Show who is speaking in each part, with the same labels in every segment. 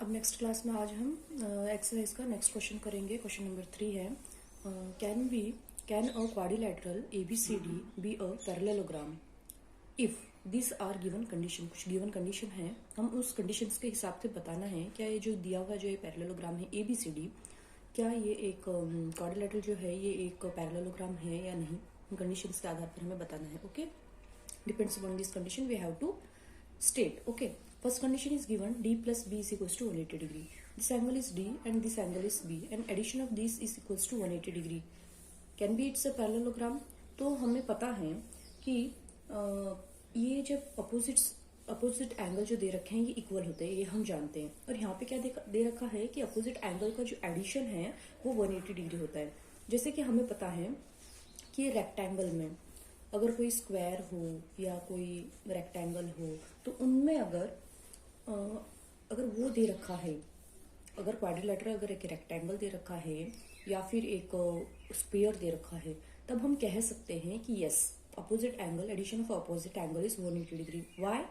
Speaker 1: अब next class में आज हम एक्सरसाइज का नेक्स्ट क्वेश्चन करेंगे। क्वेश्चन नंबर 3 है can a quadrilateral ABCD be a parallelogram if this are given condition. कुछ गिवन कंडीशन है, हम उस कंडीशंस के हिसाब से बताना है क्या ये जो दिया हुआ जो ये पैरेललोग्राम है ABCD, क्या ये एक क्वाड्रिलेटरल जो है ये एक पैरेललोग्राम है या नहीं। कंडीशंस के आधार पर हमें बताना है। Okay, depends upon this condition we have to state. Okay, first condition is given d plus b is equals to 180 degree. This angle is d and this angle is b and addition of these is equals to 180 degree. Can be it's a parallelogram. तो हमें पता है कि ये जब opposite angle जो दे रखे हैं ये इक्वल होते हैं, ये हम जानते हैं। और यहाँ पे क्या दे रखा है कि अपोजिट एंगल का जो एडिशन है वो 180 डिग्री होता है। जैसे कि हमें पता है कि रेक्टेंगल में अगर कोई स्क्वायर हो या कोई रेक्टेंगल हो तो उनमें अगर वो दे रखा है, अगर क्वाड्रिलेटरल अगर एक रेक्टेंगल दे रखा है या फिर एक स्क्वायर दे रखा है, तब हम कह सकते हैं कि yes opposite angle addition of opposite angle is 180 degree. Why?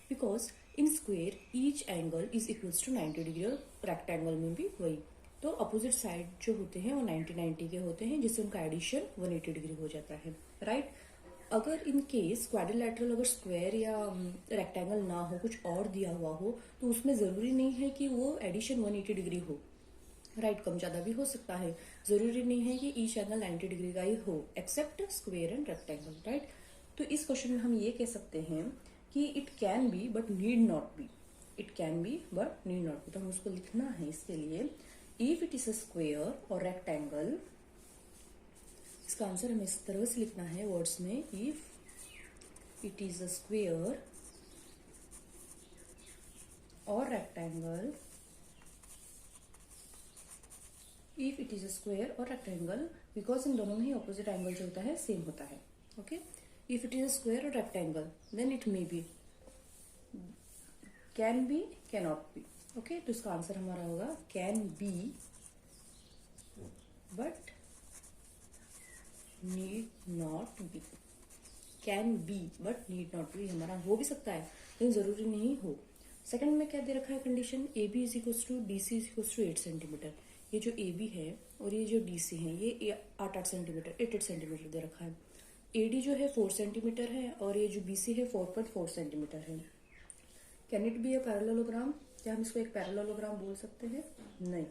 Speaker 1: Because in square each angle is equals to 90 degree और रेक्टेंगल में भी वही। तो अपोजिट साइड जो होते हैं वो 90 के होते हैं, जिससे उनका एडिशन 180 डिग्री हो जाता है। राइट? अगर इन केस क्वाड्रिलेटरल अगर स्क्वायर या रेक्टेंगल ना हो, कुछ और दिया हुआ हो, तो उसमें जरूरी नहीं है कि वो एडिशन 180 डिग्री हो। राइट? कम ज्यादा भी हो सकता है, जरूरी नहीं है कि ईच एंगल 90 डिग्री का ही हो except square and rectangle. Right? तो इस क्वेश्चन में हम ये कह सकते हैं कि it can be but need not be. It can be but need not be. तो हम उसको लिखना है इसके लिए if it is a square और रेक्टेंगल। इसका आंसर हमें इस तरह से लिखना है वर्ड्स में, if it is a square और rectangle, if it is a square और रेक्टेंगल, बिकॉज इन दोनों में ही ऑपोजिट एंगल जो होता है सेम होता है। Okay, if it is a square और rectangle then it may be, can be, can not be. Okay, तो इसका आंसर हमारा होगा can be but need not be. Can be but need not be हमारा हो भी सकता है लेकिन जरूरी नहीं हो। सेकंड में क्या दे रखा है condition, A B is equal to D C is equal to 8 centimetre. ये जो ए बी है और ये जो डी सी है ये 8 सेंटीमीटर 8 सेंटीमीटर दे रखा है। ए डी जो है 4 सेंटीमीटर है और ये जो बी सी है 4.4 सेंटीमीटर है। Can it be a parallelogram? क्या हम इसको एक पैरेललोग्राम बोल सकते हैं? नहीं।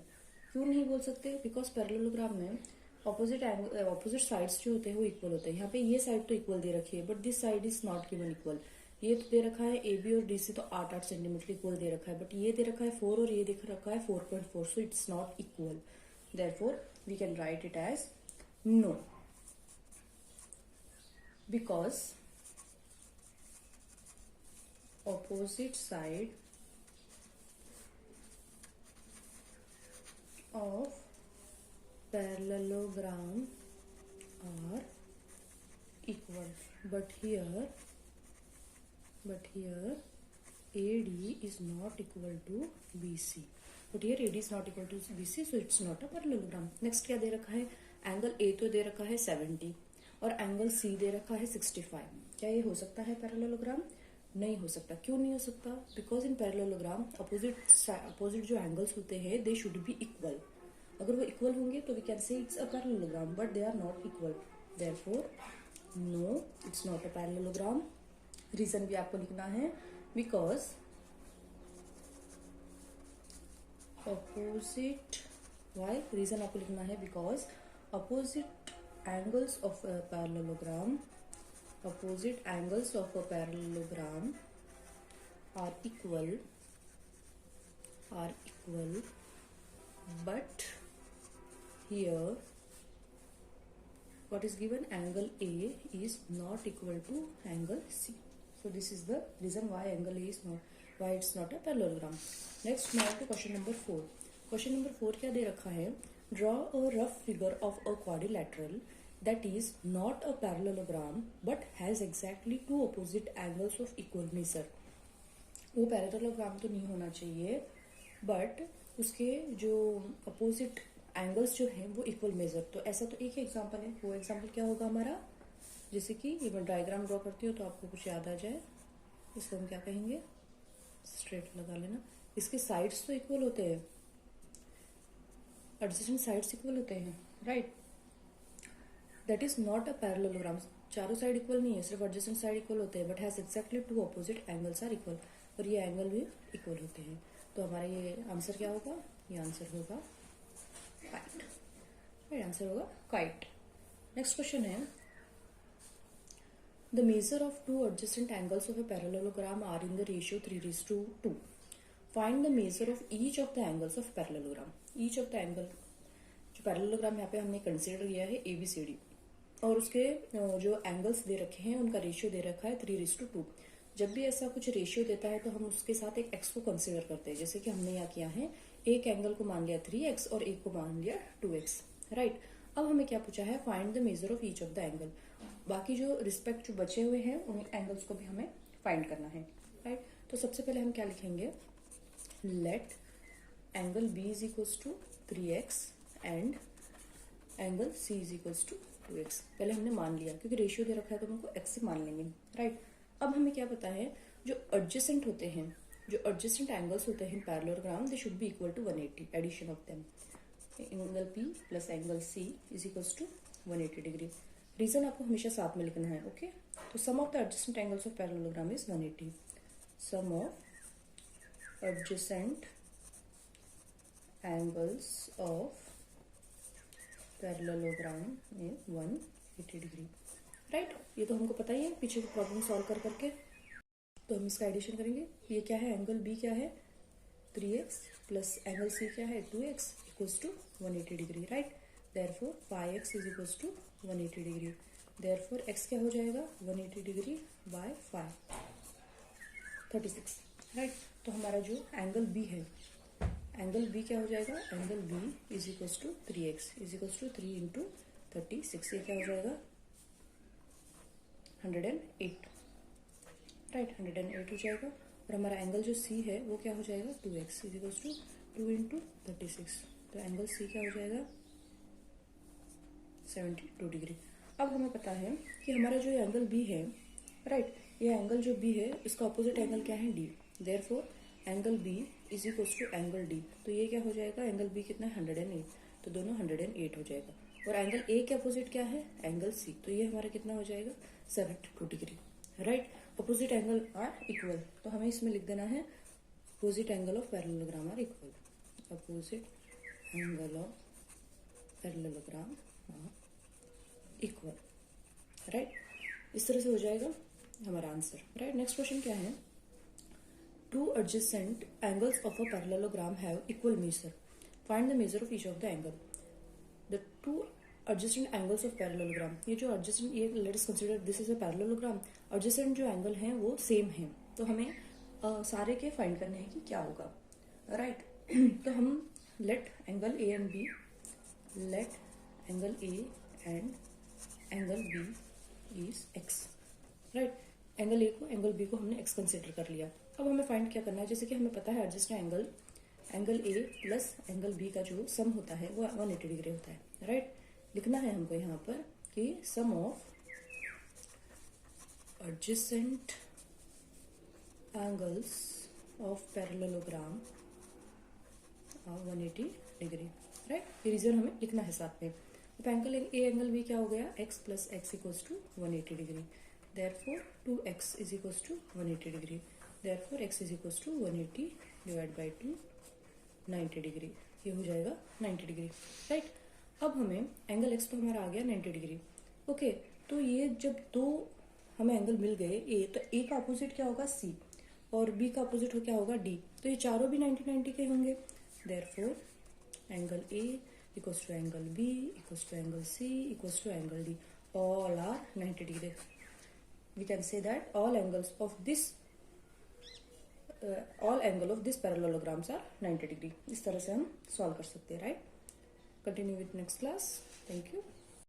Speaker 1: क्यों नहीं बोल सकते? बिकॉज पैरेललोग्राम में ऑपोजिट साइड्स जो होते हैं वो इक्वल होते हैं। यहाँ पे ये साइड तो इक्वल दे रखी है but this side is not given equal. ये तो दे रखा है ए बी और डी सी तो 8 सेंटीमीटर इक्वल दे रखा है, बट ये दे रखा है 4 और ये दे रखा है 4.4, so it's not equal. Therefore we can write it as no, because opposite side of parallelogram are equal, but here AD is not equal to BC, but here AD is not equal to BC, so it's not a parallelogram. Next क्या दे रखा है, angle A तो दे रखा है 70 और angle C दे रखा है 65। क्या ये हो सकता है पैरेललोग्राम? नहीं हो सकता। क्यों नहीं हो सकता? बिकॉज इन पैरेललोग्राम अपोजिट जो एंगल्स होते हैं दे शुड बी इक्वल। अगर वो इक्वल होंगे तो we can say it's a parallelogram, but they are not equal. Therefore no, it's not a parallelogram. Reason भी आपको लिखना है, बिकॉज अपोजिट, वाई रीजन आपको लिखना है, because opposite angles of a parallelogram, opposite angles of a parallelogram are equal, but here what is given, angle A is not equal to angle C, so this is the reason why angle A is not, why it's not a parallelogram. Next now to question number 4. Question number 4 क्या दे रखा है, draw a rough figure of a quadrilateral that is not a parallelogram but has exactly two opposite angles of equal measure. वो parallelogram तो नहीं होना चाहिए but उसके जो अपोजिट एंगल्स जो हैं वो इक्वल मेजर। तो ऐसा तो एक ही एग्जांपल है, वो एग्जांपल क्या होगा हमारा, जैसे कि ये मैं डायग्राम ड्रॉ करती हूँ तो आपको कुछ याद आ जाए। इसको हम क्या कहेंगे, स्ट्रेट लगा लेना। इसके साइड्स तो इक्वल होते हैं, एडजेसेंट साइड्स इक्वल होते हैं, right. That is not a parallelogram. चारों साइड इक्वल नहीं है, सिर्फ एडजेसेंट साइड इक्वल होते हैं, but has exactly two opposite angles are equal, और ये एंगल भी इक्वल होते हैं। तो हमारा ये आंसर क्या होगा, ये आंसर होगा काइट, राइट, आंसर होगा काइट। नेक्स्ट क्वेश्चन है, the measure of two adjacent angles of a parallelogram are in the ratio 3:2। Find the measure of each of the angles of parallelogram. Each of the angle, जो parallelogram यहाँ पे हमने consider किया है ABCD, और उसके जो एंगल्स दे रखे हैं उनका रेशियो दे रखा है 3:2। जब भी ऐसा कुछ रेशियो देता है तो हम उसके साथ एक एक्स को कंसिडर करते हैं, जैसे कि हमने यहाँ किया है, एक एंगल को मान लिया 3x और एक को मान लिया 2x, राइट। अब हमें क्या पूछा है, find the measure of each of the angle. बाकी जो रिस्पेक्ट जो बचे हुए हैं उन एंगल्स को भी हमें फाइंड करना है, राइट। तो सबसे पहले हम क्या लिखेंगे, let angle B is equals to 3x and angle C is equals to 2x। पहले हमने मान लिया, क्योंकि रेशियो दे रखा है तो हम उनको x से मान लेंगे, राइट। अब हमें क्या पता है, जो एडजेसेंट होते हैं, जो एडजेसेंट एंगल्स होते हैं parallelogram, they should be equal to 180, addition of them. Angle P plus angle C is equals to 180 degree. Reason आपको हमेशा साथ में लिखना है, ओके। तो sum of the adjacent angles of parallelogram is 180। Sum of adjacent angles of parallelogram में 180 degree, right. ये तो हमको पता ही है पीछे की प्रॉब्लम सॉल्व कर करके। तो हम इसका एडिशन करेंगे। ये क्या है, एंगल B क्या है 3x प्लस एंगल C क्या है 2x equals to 180 degree, right. Therefore pi x is equals to 180 degree. Therefore x क्या हो जाएगा 180 डिग्री बाय 5, 36, राइट। तो हमारा जो एंगल B है, एंगल B क्या हो जाएगा, angle B is equals to 3x is equals to 3 into 36, ये क्या हो जाएगा 108, राइट, 108 हो जाएगा। और हमारा एंगल जो C है वो क्या हो जाएगा 2x is equals to 2 into 36, तो एंगल C क्या हो जाएगा 72 डिग्री। अब हमें पता है कि हमारा जो एंगल B है, राइट, ये एंगल जो B है इसका ऑपोजिट एंगल क्या है D। Therefore angle B is equals to angle D, तो ये क्या हो जाएगा, एंगल B कितना है 108, तो दोनों 108 हो जाएगा। और एंगल A के अपोजिट क्या है, एंगल C, तो ये हमारा कितना हो जाएगा 72 degree, right. Opposite angle are equal, तो हमें इसमें लिख देना है opposite angle of parallelogram are equal, opposite angle of parallelogram are equal, right. इस तरह से हो जाएगा हमारा आंसर, राइट। नेक्स्ट क्वेश्चन क्या है, two adjacent angles of a parallelogram have equal measure. Find the measure of each of the angle. The two adjacent angles of parallelogram, ये जो adjacent, ये let us consider this is a parallelogram. Adjacent जो angle हैं वो same हैं, तो हमें सारे के फाइंड करने हैं कि क्या होगा, राइट। तो हम let angle A and B, let angle A and angle B is x, right. Angle A को एंगल B को हमने x कंसिडर कर लिया। अब हमें फाइंड क्या करना है, जैसे कि हमें पता है adjacent angle A plus angle B का जो सम होता है वो 180 डिग्री होता है, राइट। लिखना है हमको यहाँ पर कि sum of adjacent angles of parallelogram 180 degree, right. ये रीजन हमें लिखना है साथ में। अब एंगल A एंगल B क्या हो गया, x plus x equals to 180 degree. Therefore 2x is equals to 180 degree. Therefore x is equals to 180 divide by 2, 90 degree, ये हो जाएगा 90 डिग्री, राइट। अब हमें एंगल x तो हमारा आ गया 90 डिग्री, ओके। तो ये जब दो हमें एंगल मिल गए A, तो A का अपोजिट क्या होगा C और B का अपोजिट हो क्या होगा D, तो ये चारों भी 90-90 के होंगे। Therefore angle A equals to angle B equals to angle C equals to angle D, all are 90 degree. We can say that all angles of this all angle of this parallelograms are 90 degree. इस तरह से हम solve कर सकते हैं, right. Continue with next class, thank you.